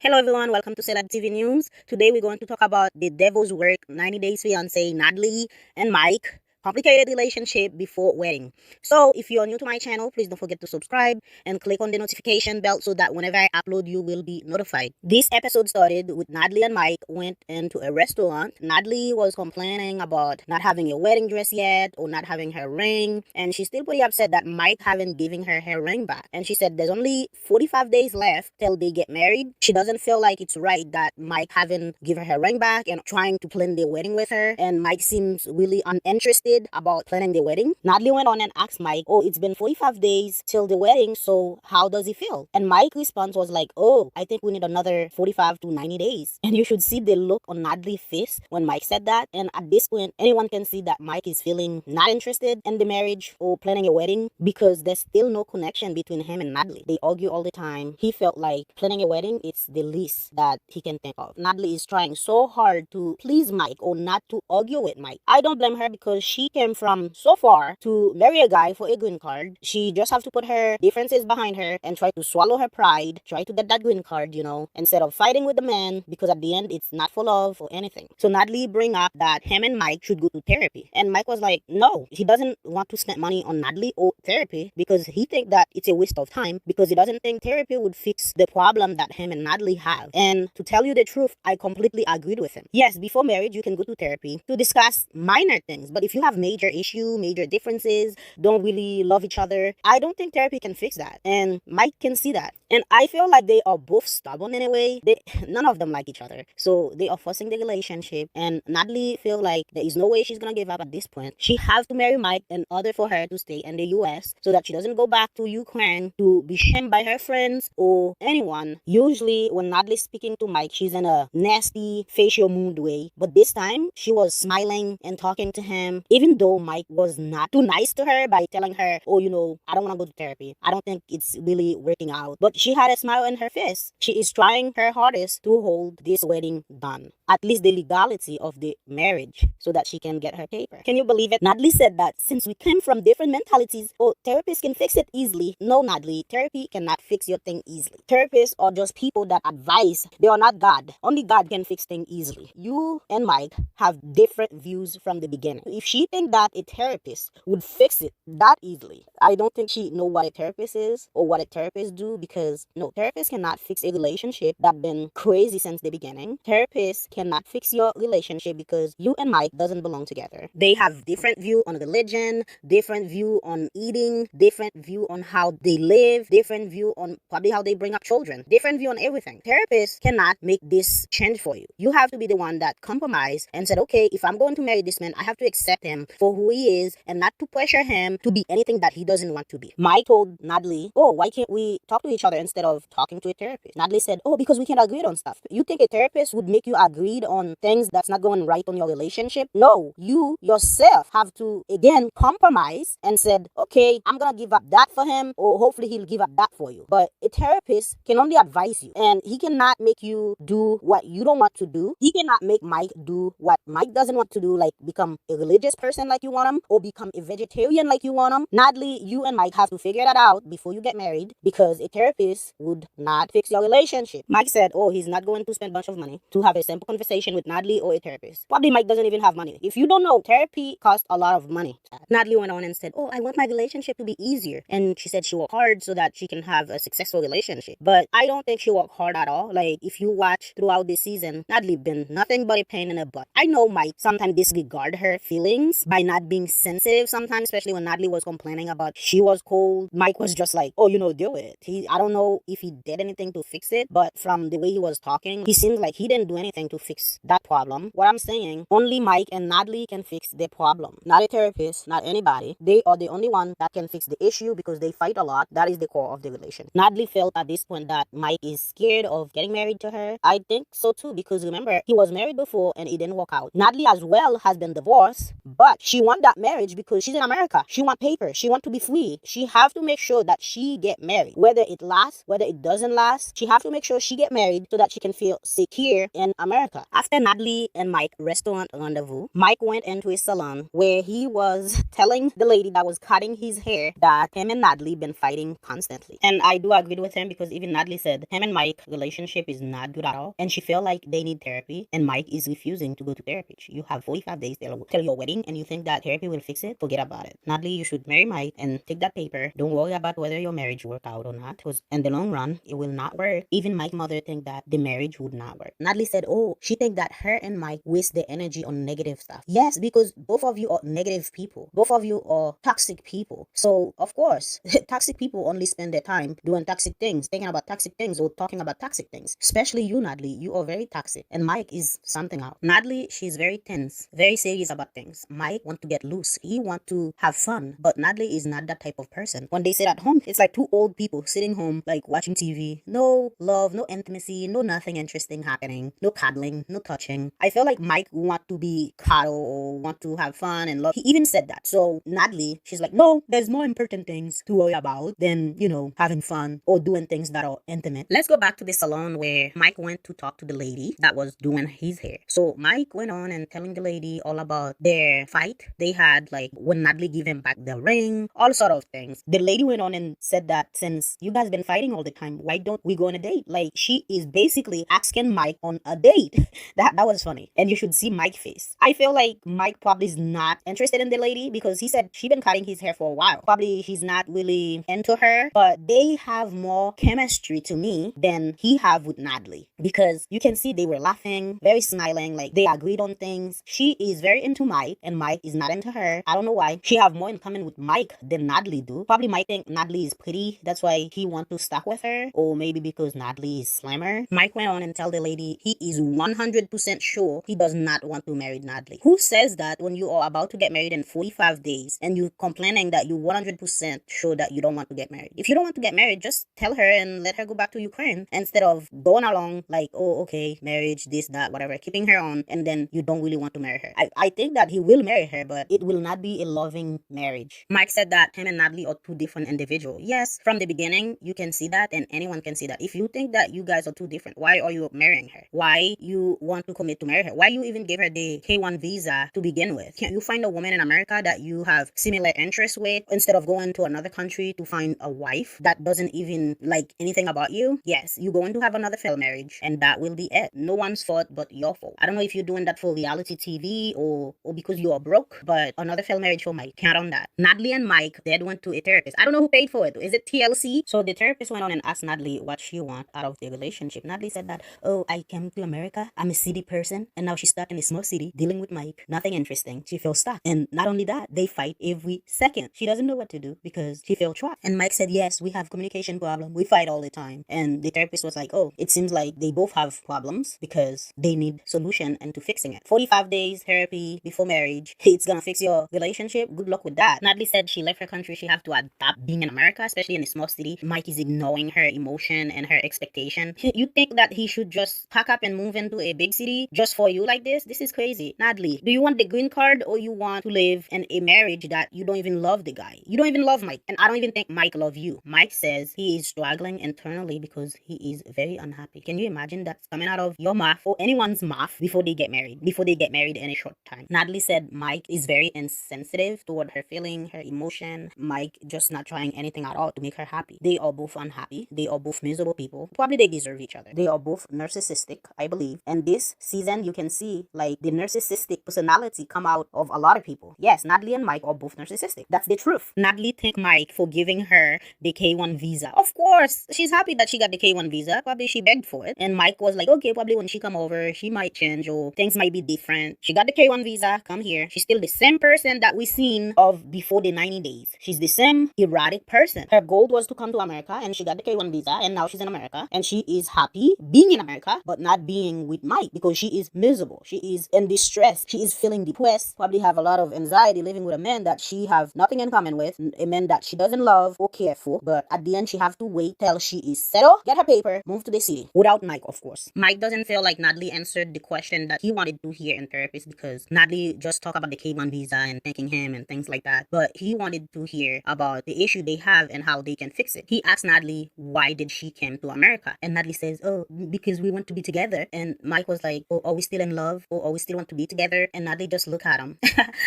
Hello everyone, welcome to CelebTvNews. Today we're going to talk about the devil's work 90 Days Fiancé Natalie and Mike. Complicated relationship before wedding. So if you're new to my channel, please don't forget to subscribe and click on the notification bell so that whenever I upload, you will be notified. This episode started with Natalie and Mike went into a restaurant. Natalie was complaining about not having a wedding dress yet or not having her ring, and she's still pretty upset that Mike haven't given her ring back. And she said there's only 45 days left till they get married. She doesn't feel like it's right that Mike haven't given her ring back and trying to plan the wedding with her, and Mike seems really uninterested about planning the wedding. Natalie went on and asked Mike, oh, it's been 45 days till the wedding, so how does he feel? And Mike's response was like, oh, I think we need another 45 to 90 days. And you should see the look on Natalie's face when Mike said that. And at this point, anyone can see that Mike is feeling not interested in the marriage or planning a wedding because there's still no connection between him and Natalie. They argue all the time. He felt like planning a wedding, it's the least that he can think of. Natalie is trying so hard to please Mike or not to argue with Mike. I don't blame her because she came from so far to marry a guy for a green card. She just have to put her differences behind her and try to swallow her pride, try to get that green card, instead of fighting with the man, because at the end it's not for love or anything. So Natalie bring up that him and Mike should go to therapy, and Mike was like, no, he doesn't want to spend money on Natalie or therapy because he think that it's a waste of time, because he doesn't think therapy would fix the problem that him and Natalie have. And to tell you the truth, I completely agreed with him. Yes, before marriage you can go to therapy to discuss minor things, but if you have major issue, major differences, don't really love each other, I don't think therapy can fix that. And Mike can see that. And I feel like they are both stubborn in a way. None of them like each other, so they are forcing the relationship. And Natalie feel like there is no way she's gonna give up at this point. She has to marry Mike in order for her to stay in the US so that she doesn't go back to Ukraine to be shamed by her friends or anyone. Usually when Natalie's speaking to Mike, she's in a nasty facial mood way, but this time she was smiling and talking to him, even though Mike was not too nice to her by telling her, oh, I don't want to go to therapy. I don't think it's really working out. But she had a smile on her face. She is trying her hardest to hold this wedding done, at least the legality of the marriage, so that she can get her paper. Can you believe it? Natalie said that since we came from different mentalities, oh, therapists can fix it easily. No, Natalie, therapy cannot fix your thing easily. Therapists are just people that advise. They are not God. Only God can fix things easily. You and Mike have different views from the beginning. If she think that a therapist would fix it that easily, I don't think she know what a therapist is or what a therapist do, because no, therapists cannot fix a relationship that been crazy since the beginning. Therapists cannot fix your relationship because you and Mike doesn't belong together. They have different view on religion, different view on eating, different view on how they live, different view on probably how they bring up children, different view on everything. Therapists cannot make this change for you. You have to be the one that compromise and said, okay, if I'm going to marry this man, I have to accept him for who he is and not to pressure him to be anything that he doesn't want to be. Mike told Natalie, oh, why can't we talk to each other instead of talking to a therapist? Natalie said, oh, because we can't agree on stuff. You think a therapist would make you agree on things that's not going right on your relationship? No, you yourself have to again compromise and said, okay, I'm gonna give up that for him, or hopefully he'll give up that for you. But a therapist can only advise you, and he cannot make you do what you don't want to do. He cannot make Mike do what Mike doesn't want to do, like become a religious person like you want him, or become a vegetarian like you want him. Natalie, you and Mike have to figure that out before you get married, because a therapist would not fix your relationship. Mike said, oh, he's not going to spend a bunch of money to have a simple conversation with Natalie or a therapist. Probably Mike doesn't even have money. If you don't know, therapy costs a lot of money. Natalie went on and said, oh, I want my relationship to be easier. And she said she worked hard so that she can have a successful relationship. But I don't think she worked hard at all. Like, if you watch throughout this season, Natalie been nothing but a pain in the butt. I know Mike sometimes disregard her feelings by not being sensitive sometimes, especially when Natalie was complaining about she was cold. Mike was just like, oh, deal with it. I don't know if he did anything to fix it, but from the way he was talking, he seemed like he didn't do anything to fix that problem. What I'm saying, only Mike and Natalie can fix the problem. Not a therapist, not anybody. They are the only one that can fix the issue because they fight a lot. That is the core of the relation. Natalie felt at this point that Mike is scared of getting married to her. I think so too, because remember, he was married before and it didn't work out. Natalie as well has been divorced, but she want that marriage because she's in America. She want paper. She want to be free. She have to make sure that she get married. Whether it lasts, whether it doesn't last, she have to make sure she get married so that she can feel secure in America. America. After Natalie and Mike restaurant rendezvous, Mike went into his salon where he was telling the lady that was cutting his hair that him and Natalie been fighting constantly. And I do agree with him because even Natalie said him and Mike relationship is not good at all, and she felt like they need therapy, and Mike is refusing to go to therapy. You have 45 days till your wedding, and you think that therapy will fix it? Forget about it. Natalie, you should marry Mike and take that paper. Don't worry about whether your marriage work out or not, because in the long run, it will not work. Even Mike's mother think that the marriage would not work. Natalie said, oh, she think that her and Mike waste their energy on negative stuff. Yes, because both of you are negative people. Both of you are toxic people. So, of course, toxic people only spend their time doing toxic things, thinking about toxic things or talking about toxic things. Especially you, Natalie. You are very toxic. And Mike is something else. Natalie, she's very tense, very serious about things. Mike want to get loose. He want to have fun. But Natalie is not that type of person. When they sit at home, it's like two old people sitting home, like watching TV. No love, no intimacy, no nothing interesting happening. No cuddling, no touching. I feel like Mike want to be cuddle or want to have fun and love. He even said that. So Natalie, she's like, no, there's more important things to worry about than, having fun or doing things that are intimate. Let's go back to the salon where Mike went to talk to the lady that was doing his hair. So Mike went on and telling the lady all about their fight they had, like when Natalie gave him back the ring, all sort of things. The lady went on and said that since you guys been fighting all the time, why don't we go on a date? Like she is basically asking Mike on a date. that was funny. And you should see Mike's face. I feel like Mike probably is not interested in the lady because he said she been cutting his hair for a while. Probably he's not really into her, but they have more chemistry to me than he have with Natalie, because you can see they were laughing, very smiling, like they agreed on things. She is very into Mike and Mike is not into her. I don't know why. She have more in common with Mike than Natalie do. Probably Mike think Natalie is pretty, that's why he want to stuck with her, or maybe because Natalie is slimmer. Mike went on and tell the lady he is 100% sure he does not want to marry Natalie. Who says that when you are about to get married in 45 days and you complaining that you 100% sure that you don't want to get married? If you don't want to get married, just tell her and let her go back to Ukraine instead of going along like, oh, okay, marriage, this, that, whatever, keeping her on, and then you don't really want to marry her. I think that he will marry her, but it will not be a loving marriage. Mike said that him and Natalie are two different individuals. Yes, from the beginning, you can see that, and anyone can see that. If you think that you guys are two different, why are you marrying her? Why you want to commit to marry her? Why you even give her the K1 visa to begin with? Can't you find a woman in America that you have similar interests with instead of going to another country to find a wife that doesn't even like anything about you? Yes, you're going to have another failed marriage, and that will be it. No one's fault but your fault. I don't know if you're doing that for reality TV or because you are broke, but another failed marriage for Mike. Count on that. Natalie and Mike, they went to a therapist. I don't know who paid for it. Is it TLC? So the therapist went on and asked Natalie what she want out of the relationship. Natalie said that, oh, I came to America. I'm a city person, and now she's stuck in a small city dealing with Mike. Nothing interesting. She feels stuck. And not only that, they fight every second. She doesn't know what to do because she feels trapped. And Mike said, yes, we have communication problem. We fight all the time. And the therapist was like, oh, it seems like they both have problems because they need solution and to fixing it. 45 days therapy before marriage. It's gonna fix your relationship. Good luck with that. Natalie said she left her country. She have to adapt being in America, especially in a small city. Mike is ignoring her emotion and her expectation. You think that he should just pack up and move into a big city just for you like this? This is crazy. Natalie, do you want the green card or you want to live in a marriage that you don't even love the guy? You don't even love Mike. And I don't even think Mike love you. Mike says he is struggling internally because he is very unhappy. Can you imagine that's coming out of your mouth or anyone's mouth before they get married? Before they get married in a short time. Natalie said Mike is very insensitive toward her feeling, her emotion. Mike just not trying anything at all to make her happy. They are both unhappy. They are both miserable people. Probably they deserve each other. They are both narcissistic, I believe. And this season, you can see like the narcissistic personality come out of a lot of people. Yes, Natalie and Mike are both narcissistic. That's the truth. Natalie thanked Mike for giving her the K1 visa. Of course, she's happy that she got the K1 visa. Probably she begged for it. And Mike was like, okay, probably when she come over, she might change or things might be different. She got the K1 visa, come here. She's still the same person that we seen of before the 90 days. She's the same erratic person. Her goal was to come to America and she got the K1 visa and now she's in America and she is happy being in America but not being with Mike because she is miserable. She is in distress. She is feeling depressed, probably have a lot of anxiety living with a man that she have nothing in common with, a man that she doesn't love or care for, but at the end she have to wait till she is settled, get her paper, move to the city without Mike, of course. Mike doesn't feel like Natalie answered the question that he wanted to hear in therapist because Natalie just talked about the K1 visa and thanking him and things like that, but he wanted to hear about the issue they have and how they can fix it. He asked Natalie why did she came to America, and Natalie says, oh, because we want to be together. And Mike was like, oh, are we still in love? Or are we still want to be together? And Natalie just look at him.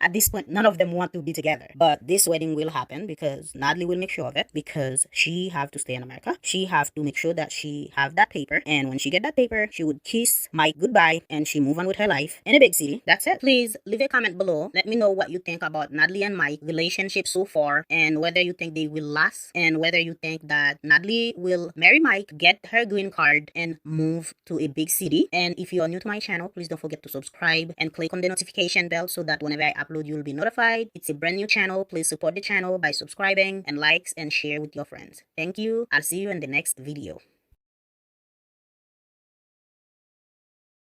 At this point, none of them want to be together. But this wedding will happen because Natalie will make sure of it, because she have to stay in America. She have to make sure that she have that paper. And when she get that paper, she would kiss Mike goodbye and she move on with her life in a big city. That's it. Please leave a comment below. Let me know what you think about Natalie and Mike relationship so far, and whether you think they will last, and whether you think that Natalie will marry Mike, get her green card, and move to a big city. And if you are new to my channel, please don't forget to subscribe and click on the notification bell so that whenever I upload, you will be notified. It's a brand new channel. Please support the channel by subscribing and likes and share with your friends. Thank you. I'll see you in the next video.